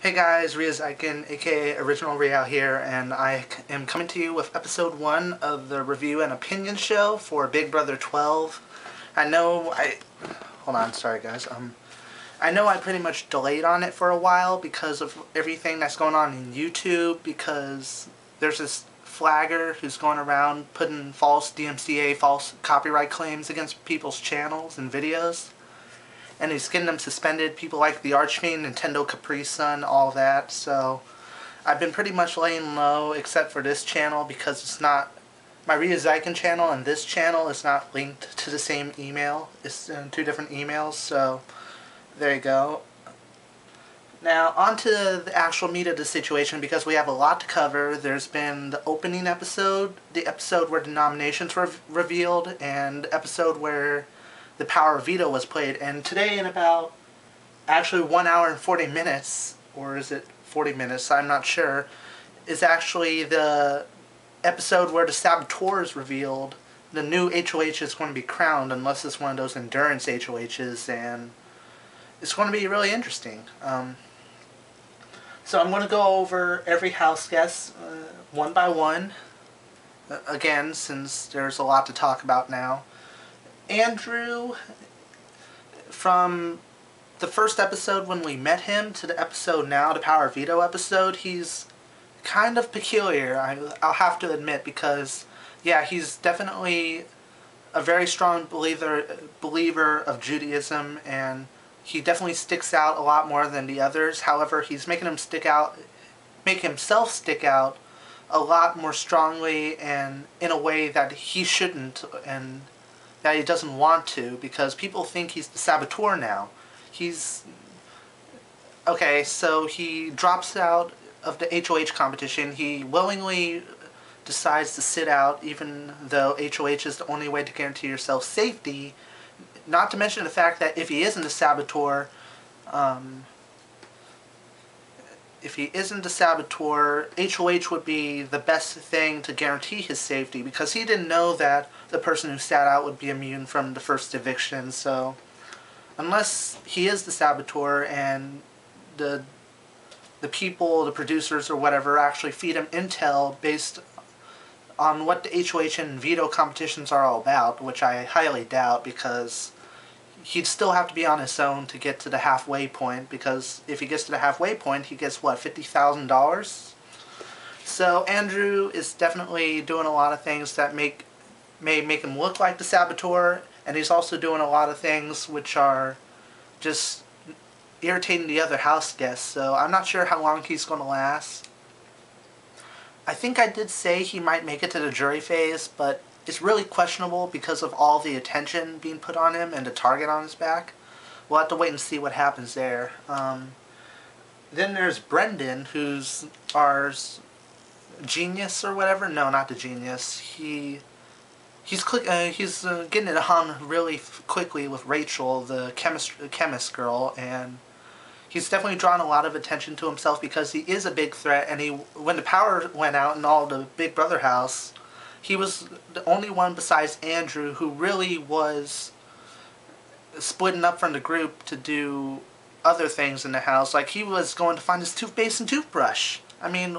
Hey guys, Ryou aka OriginalRyou here, and I am coming to you with episode 1 of the review and opinion show for Big Brother 12. Hold on, sorry guys. I know I pretty much delayed on it for a while because of everything that's going on in YouTube, because there's this flagger who's going around putting false DMCA, false copyright claims against people's channels and videos. And he's getting them suspended, people like the Archfiend, Nintendo Capri Sun, all that. So I've been pretty much laying low, except for this channel, because it's not, my Ryou channel and this channel is not linked to the same email. It's in 2 different emails, so there you go. Now, on to the actual meat of the situation, because we have a lot to cover. There's been the opening episode, the episode where the nominations were revealed, and the episode where the power of veto was played, and today in about actually 1 hour and 40 minutes, or is it 40 minutes, I'm not sure, is actually the episode where the saboteur is revealed. The new HOH is going to be crowned, unless it's one of those endurance HOHs, and it's going to be really interesting. So I'm going to go over every house guest one by one, again, since there's a lot to talk about now. Andrew, from the first episode when we met him to the episode now, the Power of Veto episode, he's kind of peculiar, I'll have to admit, because, yeah, he's definitely a very strong believer of Judaism, and he definitely sticks out a lot more than the others. However, he's make himself stick out a lot more strongly and in a way that he shouldn't, and that he doesn't want to, because people think he's the saboteur now. Okay, so he drops out of the HOH competition. He willingly decides to sit out, even though HOH is the only way to guarantee yourself safety. Not to mention the fact that if he isn't the saboteur, HOH would be the best thing to guarantee his safety, because he didn't know that the person who sat out would be immune from the first eviction. So unless he is the saboteur and the people, the producers or whatever, actually feed him intel based on what the HOH and veto competitions are all about, which I highly doubt, because he'd still have to be on his own to get to the halfway point, because if he gets to the halfway point, he gets, what, $50,000? So Andrew is definitely doing a lot of things that may make him look like the saboteur, and he's also doing a lot of things which are just irritating the other house guests, so I'm not sure how long he's going to last. I think I did say he might make it to the jury phase, but it's really questionable because of all the attention being put on him and the target on his back. We'll have to wait and see what happens there. Then there's Brendan, who's our genius or whatever. No, not the genius. He's getting it on really quickly with Rachel, the chemist girl, and he's definitely drawn a lot of attention to himself because he is a big threat. And when the power went out in all the Big Brother house, he was the only one besides Andrew who really was splitting up from the group to do other things in the house. Like, he was going to find his toothpaste and toothbrush. I mean,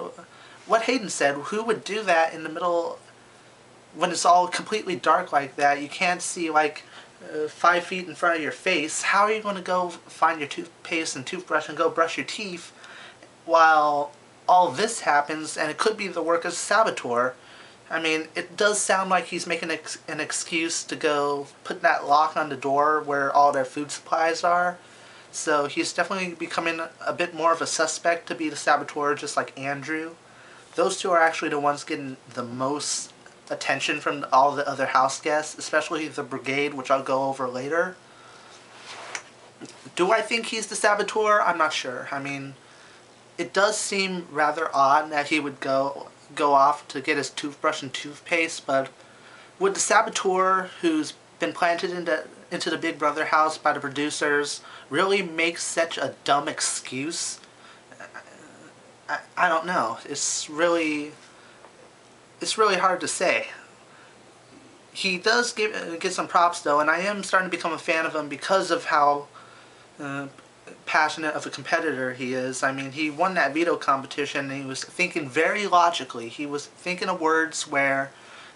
what Hayden said, who would do that in the middle when it's all completely dark like that? You can't see, like, 5 feet in front of your face. How are you going to go find your toothpaste and toothbrush and go brush your teeth while all this happens, and it could be the work of a saboteur? I mean, it does sound like he's making an excuse to go put that lock on the door where all their food supplies are. So he's definitely becoming a bit more of a suspect to be the saboteur, just like Andrew. Those two are actually the ones getting the most attention from all the other house guests, especially the brigade, which I'll go over later. Do I think he's the saboteur? I'm not sure. I mean, it does seem rather odd that he would go off to get his toothbrush and toothpaste, but would the saboteur who's been planted into the Big Brother house by the producers really make such a dumb excuse? I don't know. It's really hard to say. He does get some props though, and I am starting to become a fan of him because of how passionate of a competitor he is. I mean, he won that veto competition and he was thinking very logically. He was thinking of words where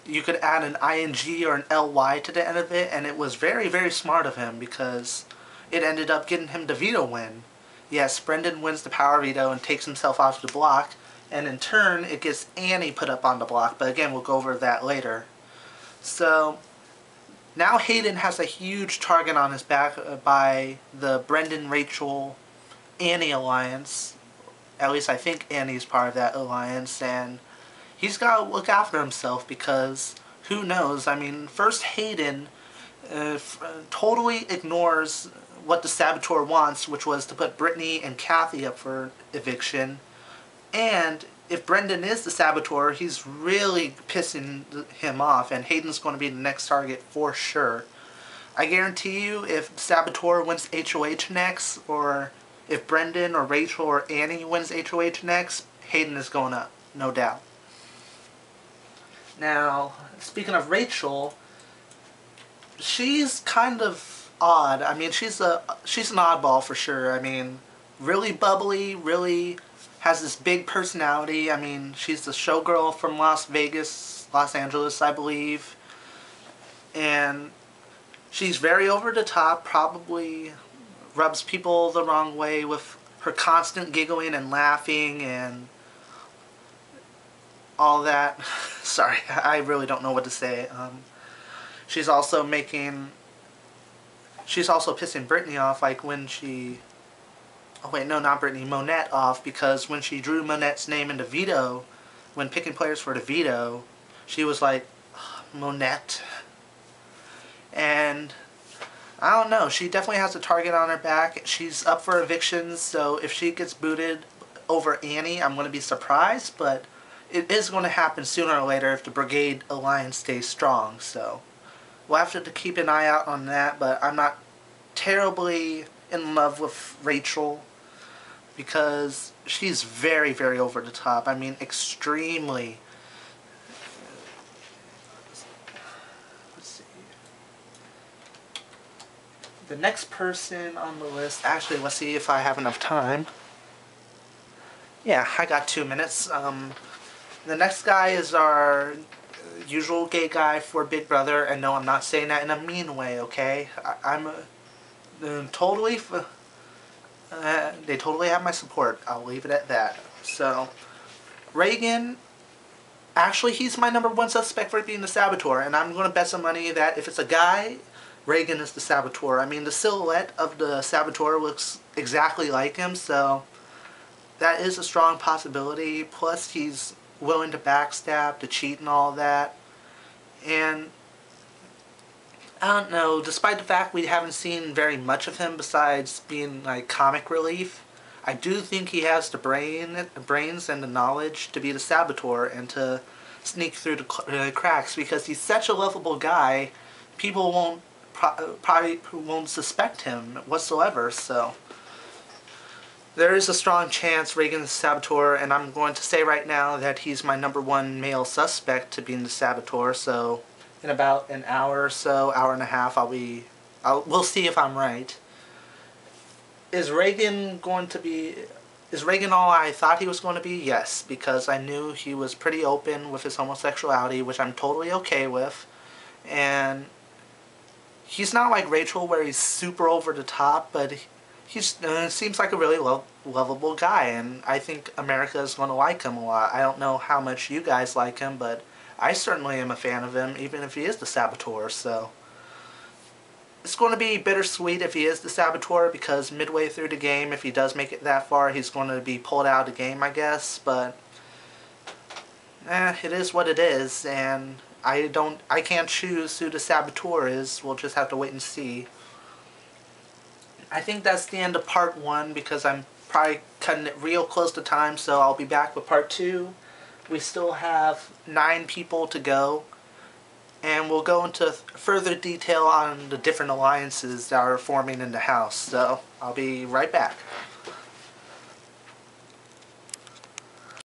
you could add an ing or an ly to the end of it, and it was very, very smart of him because it ended up getting him the veto win. Yes, Brendan wins the power veto and takes himself off the block, and in turn it gets Annie put up on the block, but again we'll go over that later. So now Hayden has a huge target on his back by the Brendan, Rachel, Annie alliance. At least I think Annie's part of that alliance, and he's got to look after himself because who knows? I mean, first Hayden totally ignores what the Saboteur wants, which was to put Brittany and Kathy up for eviction. And if Brendan is the Saboteur, he's really pissing him off, and Hayden's going to be the next target for sure. I guarantee you, if Saboteur wins HOH next, or if Brendan or Rachel or Annie wins HOH next, Hayden is going up, no doubt. Now, speaking of Rachel, she's kind of odd. I mean, she's an oddball for sure. I mean, really bubbly, really has this big personality. I mean, she's the showgirl from Las Angeles, I believe. And she's very over the top, probably rubs people the wrong way with her constant giggling and laughing and all that. Sorry, I really don't know what to say. She's also pissing Brittany off, like when she... Oh wait, no, not Brittany, Monette off, because when she drew Monette's name into veto, when picking players for the veto, she was like, Monette. And I don't know, she definitely has a target on her back. She's up for evictions, so if she gets booted over Annie, I'm going to be surprised, but it is going to happen sooner or later if the Brigade Alliance stays strong, so we'll have to keep an eye out on that, but I'm not terribly in love with Rachel because she's very, very over the top. I mean, extremely. Let's see. The next person on the list, actually, let's see if I have enough time. Yeah, I got 2 minutes. The next guy is our usual gay guy for Big Brother, and no, I'm not saying that in a mean way, okay? I'm totally... they totally have my support. I'll leave it at that. So, Reagan, actually, he's my #1 suspect for being the Saboteur, and I'm going to bet some money that if it's a guy, Reagan is the Saboteur. I mean, the silhouette of the Saboteur looks exactly like him, so that is a strong possibility. Plus, he's willing to backstab, to cheat and all that. And I don't know, despite the fact we haven't seen very much of him besides being like comic relief, I do think he has the brains and the knowledge to be the Saboteur and to sneak through the cracks, because he's such a lovable guy, people probably won't suspect him whatsoever, so there is a strong chance Reagan's the Saboteur, and I'm going to say right now that he's my #1 male suspect to being the Saboteur, so in about an hour or so, hour and a half, we'll see if I'm right. Is Reagan all I thought he was going to be? Yes, because I knew he was pretty open with his homosexuality, which I'm totally okay with, and he's not like Rachel where he's super over the top, but he seems like a really lovable guy, and I think America is going to like him a lot. I don't know how much you guys like him, but I certainly am a fan of him, even if he is the Saboteur, so it's going to be bittersweet if he is the Saboteur, because midway through the game, if he does make it that far, he's going to be pulled out of the game, I guess, but it is what it is, and I can't choose who the Saboteur is. We'll just have to wait and see. I think that's the end of part 1, because I'm probably cutting it real close to time, so I'll be back with part 2. We still have 9 people to go, and we'll go into further detail on the different alliances that are forming in the house, so I'll be right back.